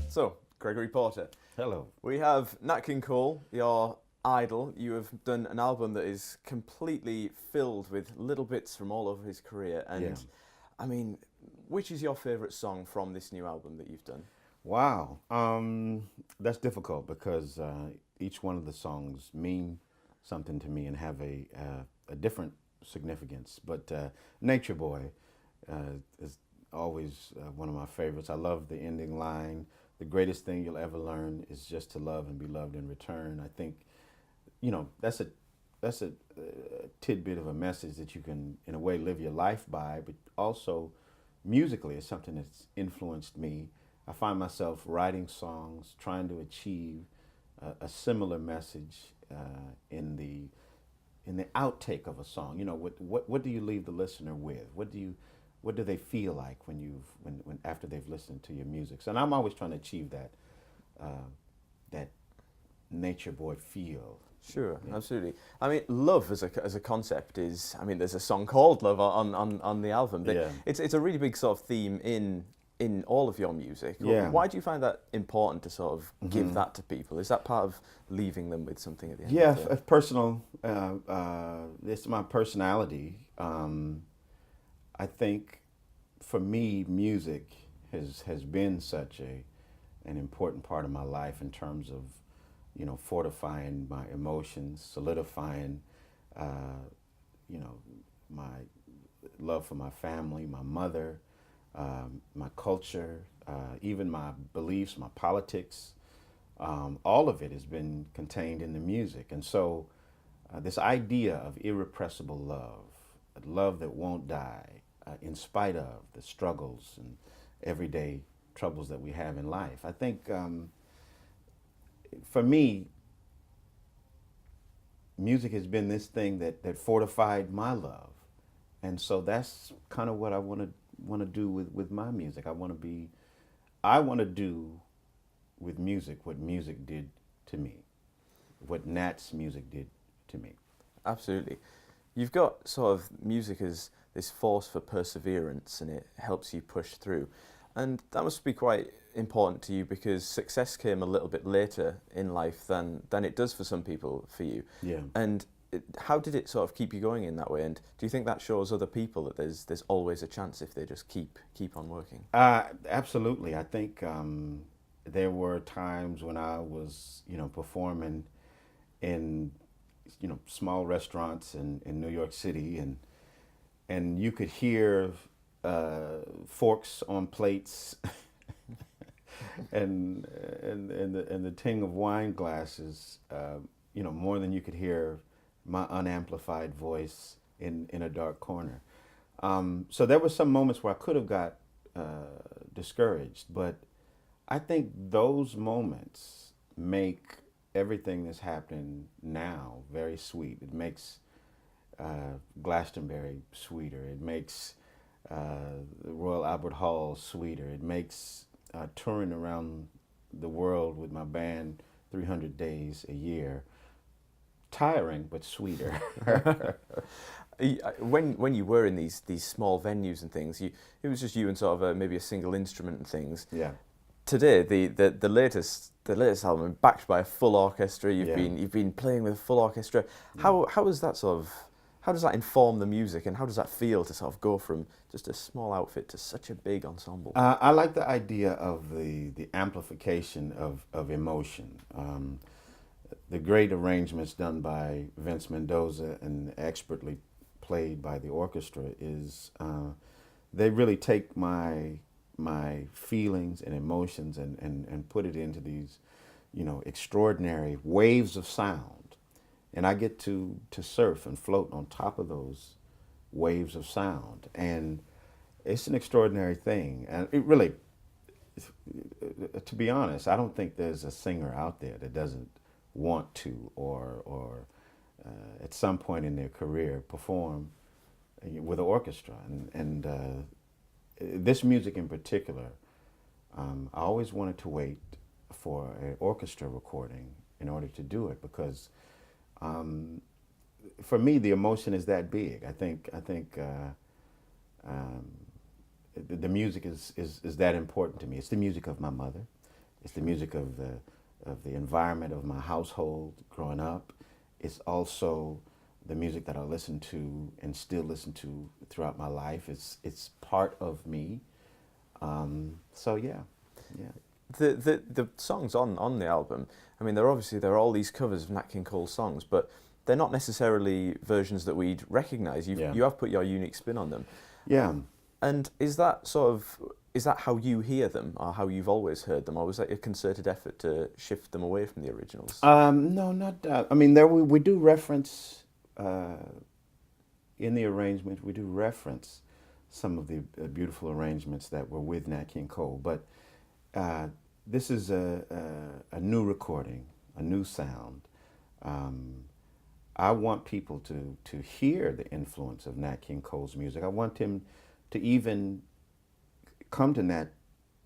So, Gregory Porter, Hello. we have Nat King Cole, your idol. You have done an album that is completely filled with little bits from all over his career. And Yeah. I mean, which is your favourite song from this new album that you've done? Wow. That's difficult because each one of the songs mean something to me and have a different significance. But Nature Boy is always one of my favorites. I love the ending line. The greatest thing you'll ever learn is just to love and be loved in return. I think, that's a tidbit of a message that you can, in a way, live your life by. But also, musically, it's something that's influenced me. I find myself writing songs, trying to achieve a similar message in the outtake of a song. What do you leave the listener with? What do they feel like when after they've listened to your music? So, and I'm always trying to achieve that Nature Boy feel. Sure, Yeah. absolutely. I mean, love as a concept is. I mean, there's a song called "Love" on the album. But Yeah. it's a really big sort of theme in all of your music. Yeah. Why do you find that important to sort of give that to people? Is that part of leaving them with something at the end? Yeah, of the personal. It's my personality. I think for me, music has been such an important part of my life in terms of, fortifying my emotions, solidifying, my love for my family, my mother, my culture, even my beliefs, my politics. All of it has been contained in the music. And so this idea of irrepressible love that won't die, in spite of the struggles and everyday troubles that we have in life. I think for me, music has been this thing that fortified my love. And so that's kind of what I want to do with my music. I want to do with music what music did to me, what Nat's music did to me. Absolutely. You've got sort of music as this force for perseverance and it helps you push through. And that must be quite important to you because success came a little bit later in life than it does for some people for you. Yeah. And how did it sort of keep you going in that way? And do you think that shows other people that there's always a chance if they just keep on working? Absolutely. I think there were times when I was, performing in, small restaurants in New York City, and you could hear forks on plates and the ting of wine glasses, more than you could hear my unamplified voice in a dark corner. So there were some moments where I could have got discouraged, but I think those moments make everything that's happening now very sweet. It makes Glastonbury sweeter. It makes the Royal Albert Hall sweeter. It makes touring around the world with my band 300 days a year tiring but sweeter. When you were in these small venues and things, it was just you and sort of maybe a single instrument and things. Yeah. Today, the latest album, backed by a full orchestra, Yeah. you've been playing with a full orchestra. How is that sort of, how does that inform the music, and how does that feel to sort of go from just a small outfit to such a big ensemble? I like the idea of the amplification of emotion. The great arrangements done by Vince Mendoza and expertly played by the orchestra is they really take my feelings and emotions and put it into these, extraordinary waves of sound. And I get to surf and float on top of those waves of sound. And it's an extraordinary thing. And it really, to be honest, I don't think there's a singer out there that doesn't want to or at some point in their career perform with an orchestra. And this music in particular, I always wanted to wait for an orchestra recording in order to do it because for me the emotion is that big. I think the music is that important to me. It's the music of my mother. It's the music of the environment of my household growing up. It's also the music that I listen to and still listen to throughout my life. It's part of me. So yeah. The songs on the album, I mean, there are all these covers of Nat King Cole songs, but they're not necessarily versions that we'd recognise. You have put your unique spin on them. Yeah. And is that how you hear them, or how you've always heard them, or was that a concerted effort to shift them away from the originals? No, not. I mean, there we do reference in the arrangement. We do reference some of the beautiful arrangements that were with Nat King Cole, but this is a new recording, a new sound. I want people to hear the influence of Nat King Cole's music. I want him to even come to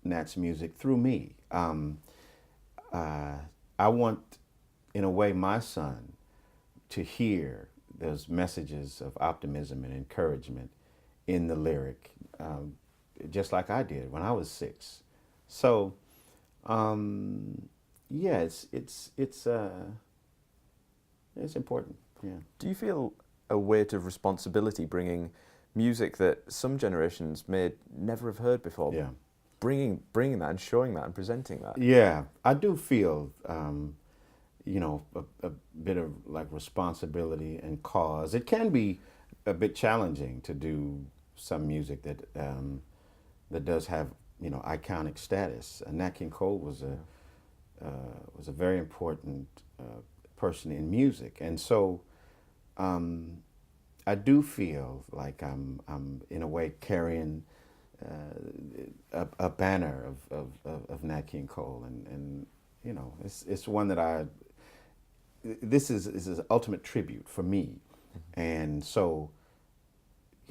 Nat's music through me. I want, in a way, my son to hear those messages of optimism and encouragement in the lyric, just like I did when I was 6. So, yeah, it's important. Yeah. Do you feel a weight of responsibility bringing music that some generations may never have heard before? Yeah. Bringing that and showing that and presenting that. Yeah, I do feel, a bit of like responsibility and cause. It can be a bit challenging to do some music that does have, iconic status. And Nat King Cole was a very important person in music, and so I do feel like I'm in a way carrying a banner of Nat King Cole, and it's one that this is an ultimate tribute for me, and so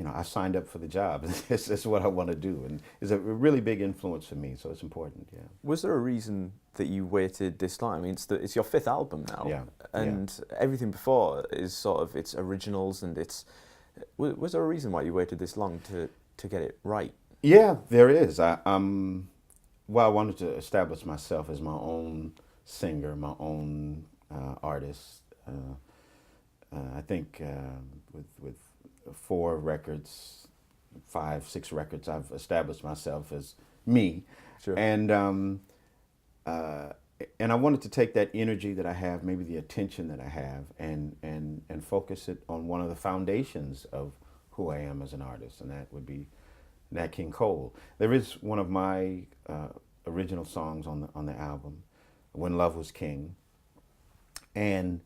I signed up for the job. It's what I want to do, and it's a really big influence for me, so it's important. Yeah. Was there a reason that you waited this long? I mean, it's your 5th album now, Yeah. And everything before is sort of its originals, and was there a reason why you waited this long to get it right? Yeah, there is. I wanted to establish myself as my own singer, my own artist. I think with 4 records, 5, 6 records, I've established myself as me. Sure. And I wanted to take that energy that I have, maybe the attention that I have, and focus it on one of the foundations of who I am as an artist, and that would be Nat King Cole. There is one of my original songs on the album, "When Love Was King," and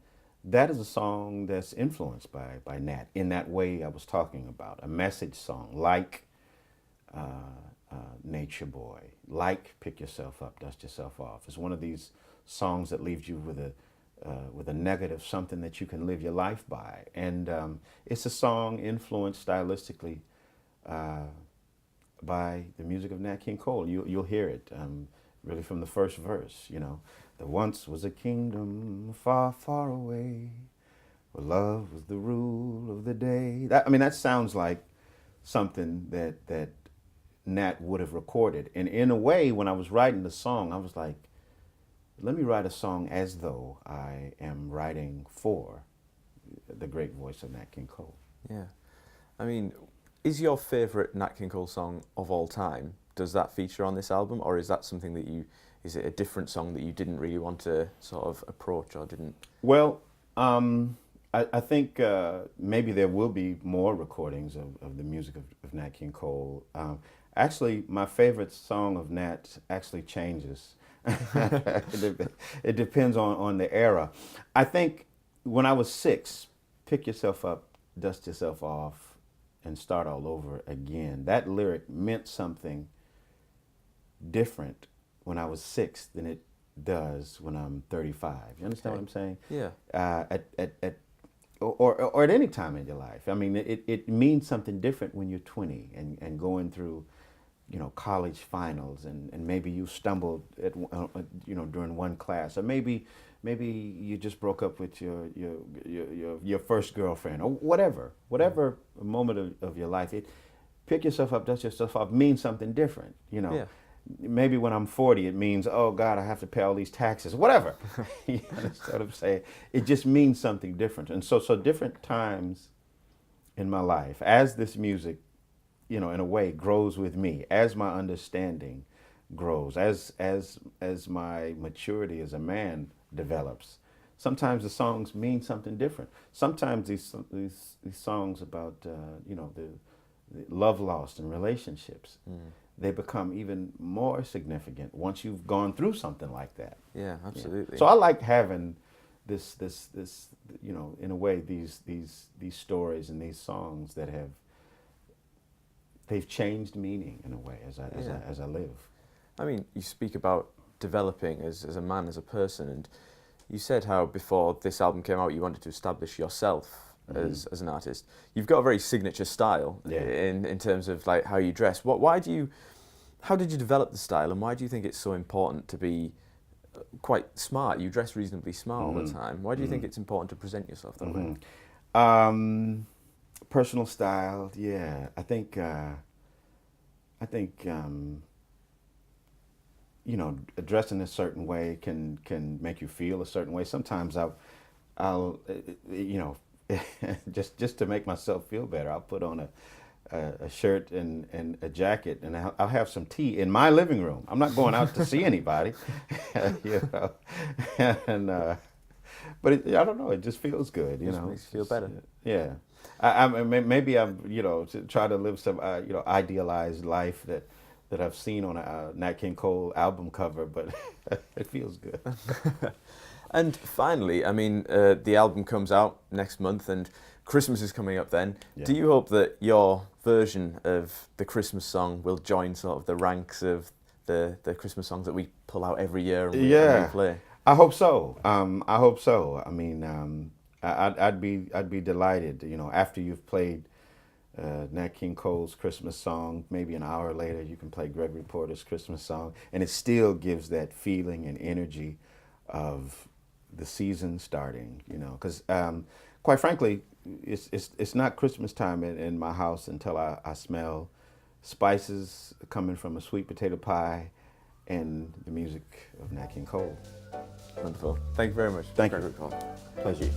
that is a song that's influenced by Nat in that way I was talking about, a message song like Nature Boy, like Pick Yourself Up, Dust Yourself Off. It's one of these songs that leaves you with a negative, something that you can live your life by. And it's a song influenced stylistically by the music of Nat King Cole. You'll hear it really from the first verse, There once was a kingdom far, far away, where love was the rule of the day. That sounds like something that Nat would have recorded. And in a way, when I was writing the song, I was like, let me write a song as though I am writing for the great voice of Nat King Cole. Yeah. I mean, is your favourite Nat King Cole song of all time, does that feature on this album, or is that something that is it a different song that you didn't really want to sort of approach or didn't? Well, I think maybe there will be more recordings of the music of Nat King Cole. Actually, my favorite song of Nat actually changes. It depends on the era. I think when I was 6, Pick Yourself Up, Dust Yourself Off, and Start All Over Again. That lyric meant something different when I was 6 than it does when I'm 35. You understand what I'm saying? Yeah. Or at any time in your life. I mean, it means something different when you're 20 and going through, college finals, and maybe you stumbled at during one class, or maybe you just broke up with your first girlfriend, or whatever moment of your life. pick yourself up, dust yourself off means something different. You know, Yeah. maybe when I'm 40, it means, oh God, I have to pay all these taxes, whatever. You understand what I'm saying? It just means something different. And so different times in my life, as this music, you know, in a way grows with me, as my understanding grows, as my maturity as a man develops, sometimes the songs mean something different. Sometimes these songs about you know, the love lost in relationships, they become even more significant once you've gone through something like that. Yeah, absolutely. So I like having this you know, in a way, these stories and these songs that they've changed meaning in a way as I live. I mean, you speak about developing as a man, as a person, and you said how before this album came out you wanted to establish yourself as an artist. You've got a very signature style in terms of like how you dress. How did you develop the style, and why do you think it's so important to be quite smart? You dress reasonably smart all the time. Why do you think it's important to present yourself that way? Personal style, yeah. I think you know, dressing a certain way can make you feel a certain way. Sometimes I'll you know, just to make myself feel better, I'll put on a shirt and a jacket, and I'll have some tea in my living room. I'm not going out to see anybody, you know. And but I don't know, it just feels good, you know. Makes you feel better. Yeah. I maybe I'm, you know, to try to live some you know, idealized life that I've seen on a Nat King Cole album cover, but it feels good. And finally, I mean, the album comes out next month, and Christmas is coming up then. Yeah. Do you hope that your version of the Christmas song will join sort of the ranks of the Christmas songs that we pull out every year and we play? I hope so. I hope so. I mean, I'd be delighted. You know, after you've played Nat King Cole's Christmas song, maybe an hour later you can play Gregory Porter's Christmas song, and it still gives that feeling and energy of the season starting. You know, because quite frankly, it's not Christmas time in my house until I smell spices coming from a sweet potato pie and the music of Nat King Cole. Wonderful. Thank you very much. Thank you. Gregory Porter. Pleasure.